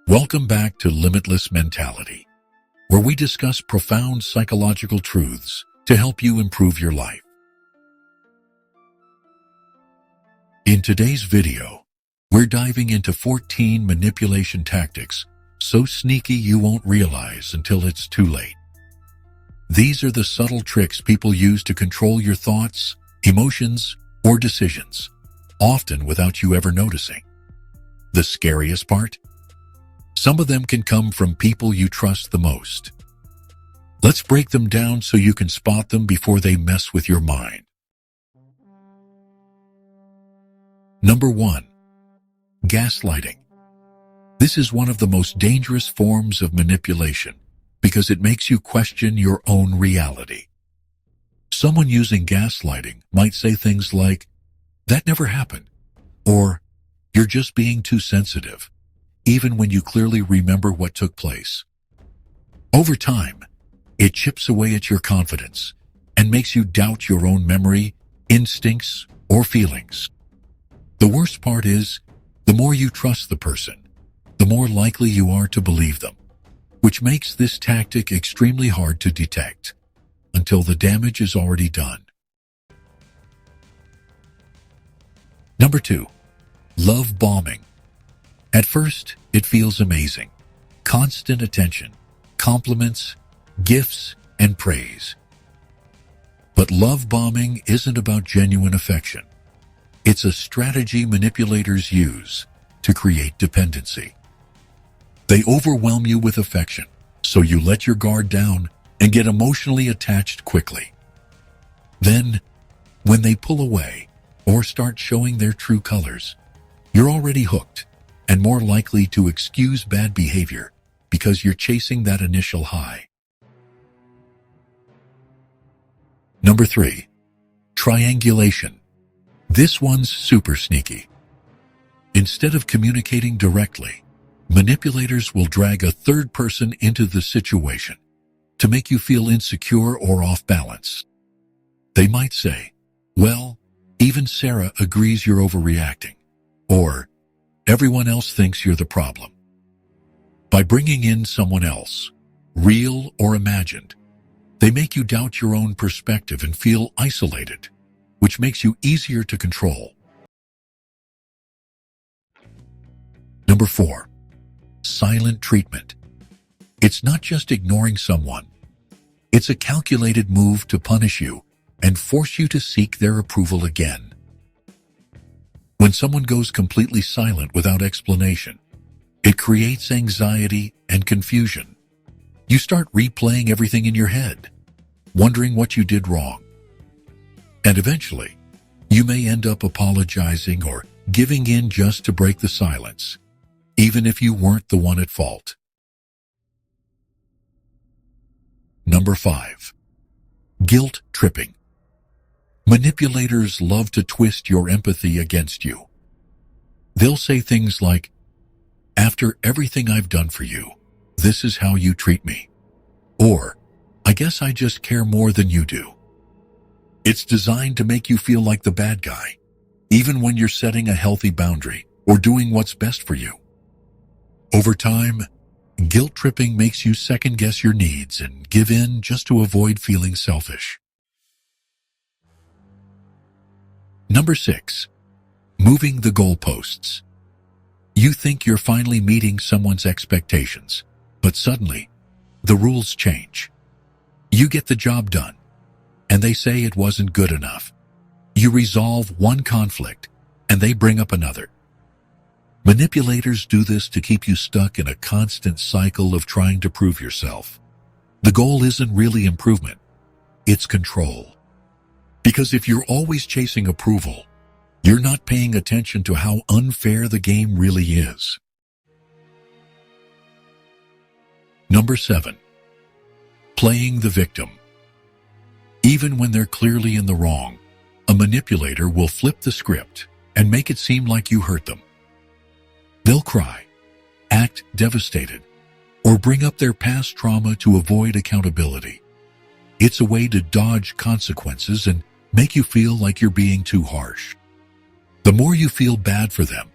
Welcome back to Limitless Mentality, where we discuss profound psychological truths to help you improve your life. In today's video, we're diving into 14 manipulation tactics so sneaky you won't realize until it's too late. These are the subtle tricks people use to control your thoughts, emotions, or decisions, often without you ever noticing. The scariest part? Some of them can come from people you trust the most. Let's break them down so you can spot them before they mess with your mind. Number 1. Gaslighting. This is one of the most dangerous forms of manipulation because it makes you question your own reality. Someone using gaslighting might say things like, "That never happened," or "You're just being too sensitive," even when you clearly remember what took place. Over time, it chips away at your confidence and makes you doubt your own memory, instincts, or feelings. The worst part is, the more you trust the person, the more likely you are to believe them, which makes this tactic extremely hard to detect until the damage is already done. Number 2. Love bombing. At first, it feels amazing. Constant attention, compliments, gifts, and praise. But love bombing isn't about genuine affection. It's a strategy manipulators use to create dependency. They overwhelm you with affection, so you let your guard down and get emotionally attached quickly. Then, when they pull away or start showing their true colors, you're already hooked and more likely to excuse bad behavior because you're chasing that initial high. Number 3. Triangulation. This one's super sneaky. Instead of communicating directly, manipulators will drag a third person into the situation to make you feel insecure or off balance. They might say, "Well, even Sarah agrees you're overreacting," or "Everyone else thinks you're the problem." By bringing in someone else, real or imagined, they make you doubt your own perspective and feel isolated, which makes you easier to control. Number 4. Silent treatment. It's not just ignoring someone. It's a calculated move to punish you and force you to seek their approval again. When someone goes completely silent without explanation, it creates anxiety and confusion. You start replaying everything in your head, wondering what you did wrong. And eventually, you may end up apologizing or giving in just to break the silence, even if you weren't the one at fault. Number 5. Guilt tripping. Manipulators love to twist your empathy against you. They'll say things like, "After everything I've done for you, this is how you treat me." Or, "I guess I just care more than you do." It's designed to make you feel like the bad guy, even when you're setting a healthy boundary or doing what's best for you. Over time, guilt tripping makes you second-guess your needs and give in just to avoid feeling selfish. Number 6. Moving the goalposts. You think you're finally meeting someone's expectations, but suddenly, the rules change. You get the job done, and they say it wasn't good enough. You resolve one conflict, and they bring up another. Manipulators do this to keep you stuck in a constant cycle of trying to prove yourself. The goal isn't really improvement, it's control. Because if you're always chasing approval, you're not paying attention to how unfair the game really is. Number 7. Playing the victim. Even when they're clearly in the wrong, a manipulator will flip the script and make it seem like you hurt them. They'll cry, act devastated, or bring up their past trauma to avoid accountability. It's a way to dodge consequences and make you feel like you're being too harsh. The more you feel bad for them,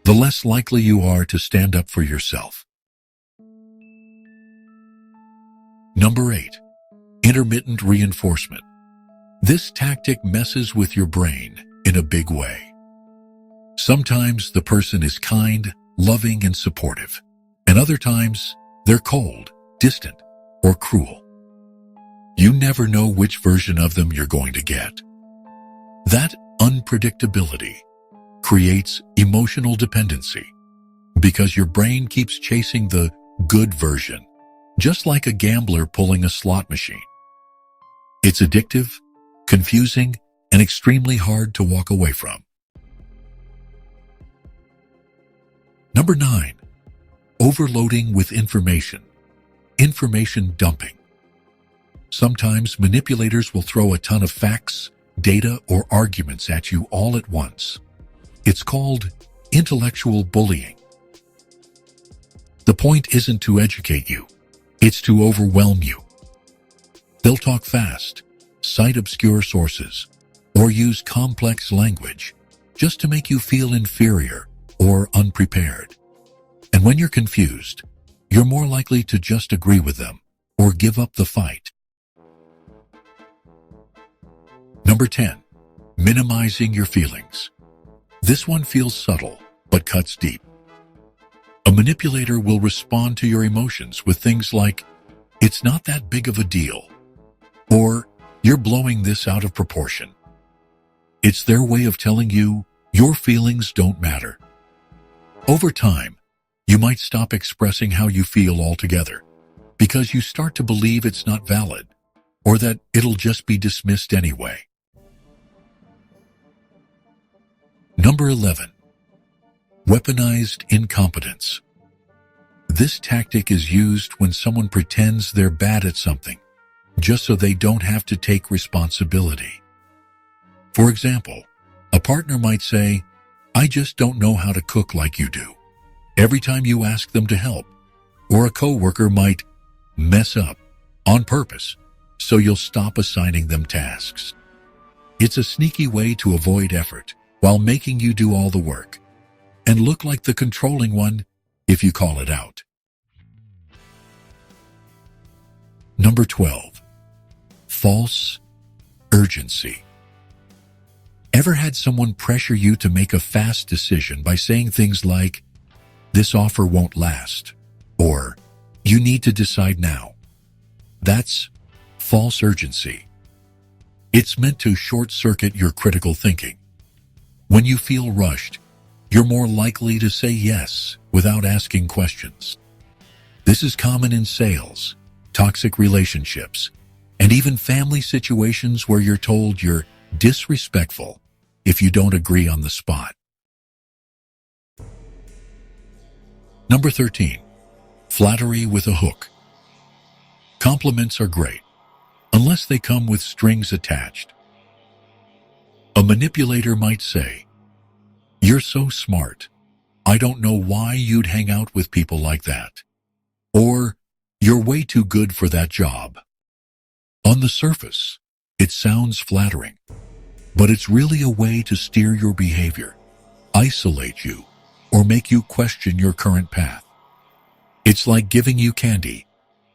the less likely you are to stand up for yourself Number 8. Intermittent reinforcement. This tactic messes with your brain in a big way. Sometimes the person is kind, loving, and supportive, and other times they're cold, distant, or cruel. You never know which version of them you're going to get. That unpredictability creates emotional dependency because your brain keeps chasing the good version, just like a gambler pulling a slot machine. It's addictive, confusing, and extremely hard to walk away from. Number 9. Overloading with information. Information dumping. Sometimes manipulators will throw a ton of facts, data, or arguments at you all at once. It's called intellectual bullying. The point isn't to educate you, it's to overwhelm you. They'll talk fast, cite obscure sources, or use complex language just to make you feel inferior or unprepared. And when you're confused, you're more likely to just agree with them or give up the fight. Number 10. Minimizing your feelings. This one feels subtle, but cuts deep. A manipulator will respond to your emotions with things like, "It's not that big of a deal," or "You're blowing this out of proportion." It's their way of telling you your feelings don't matter. Over time, you might stop expressing how you feel altogether because you start to believe it's not valid or that it'll just be dismissed anyway. Number 11. Weaponized incompetence. This tactic is used when someone pretends they're bad at something just so they don't have to take responsibility. For example, a partner might say, "I just don't know how to cook like you do," every time you ask them to help. Or a coworker might mess up on purpose so you'll stop assigning them tasks. It's a sneaky way to avoid effort while making you do all the work and look like the controlling one if you call it out. Number 12. False urgency. Ever had someone pressure you to make a fast decision by saying things like, "This offer won't last," or "You need to decide now"? That's false urgency. It's meant to short-circuit your critical thinking. When you feel rushed, you're more likely to say yes without asking questions. This is common in sales, toxic relationships, and even family situations where you're told you're disrespectful if you don't agree on the spot. Number 13. Flattery with a hook. Compliments are great, unless they come with strings attached. A manipulator might say, "You're so smart. I don't know why you'd hang out with people like that." Or, "You're way too good for that job." On the surface, it sounds flattering, but it's really a way to steer your behavior, isolate you, or make you question your current path. It's like giving you candy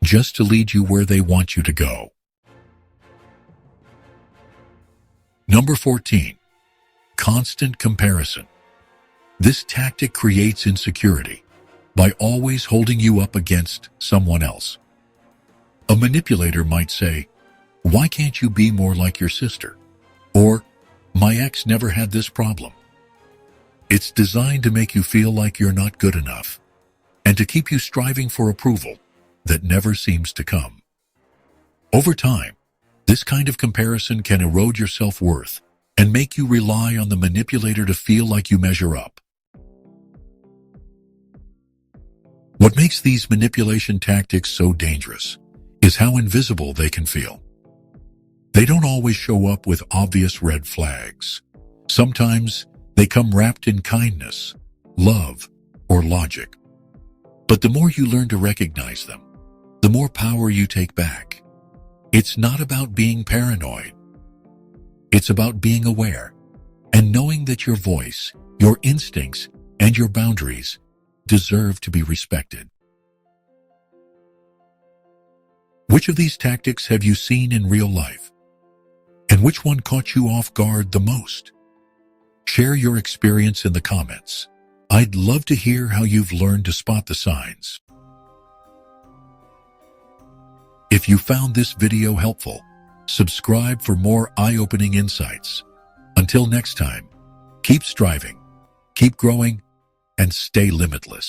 just to lead you where they want you to go. Number 14. Constant comparison. This tactic creates insecurity by always holding you up against someone else. A manipulator might say, "Why can't you be more like your sister?" Or, "My ex never had this problem." It's designed to make you feel like you're not good enough and to keep you striving for approval that never seems to come. Over time, this kind of comparison can erode your self-worth and make you rely on the manipulator to feel like you measure up. What makes these manipulation tactics so dangerous is how invisible they can feel. They don't always show up with obvious red flags. Sometimes they come wrapped in kindness, love, or logic. But the more you learn to recognize them, the more power you take back. It's not about being paranoid. It's about being aware and knowing that your voice, your instincts, and your boundaries deserve to be respected. Which of these tactics have you seen in real life? And which one caught you off guard the most? Share your experience in the comments. I'd love to hear how you've learned to spot the signs. If you found this video helpful, subscribe for more eye-opening insights. Until next time, keep striving, keep growing, and stay limitless.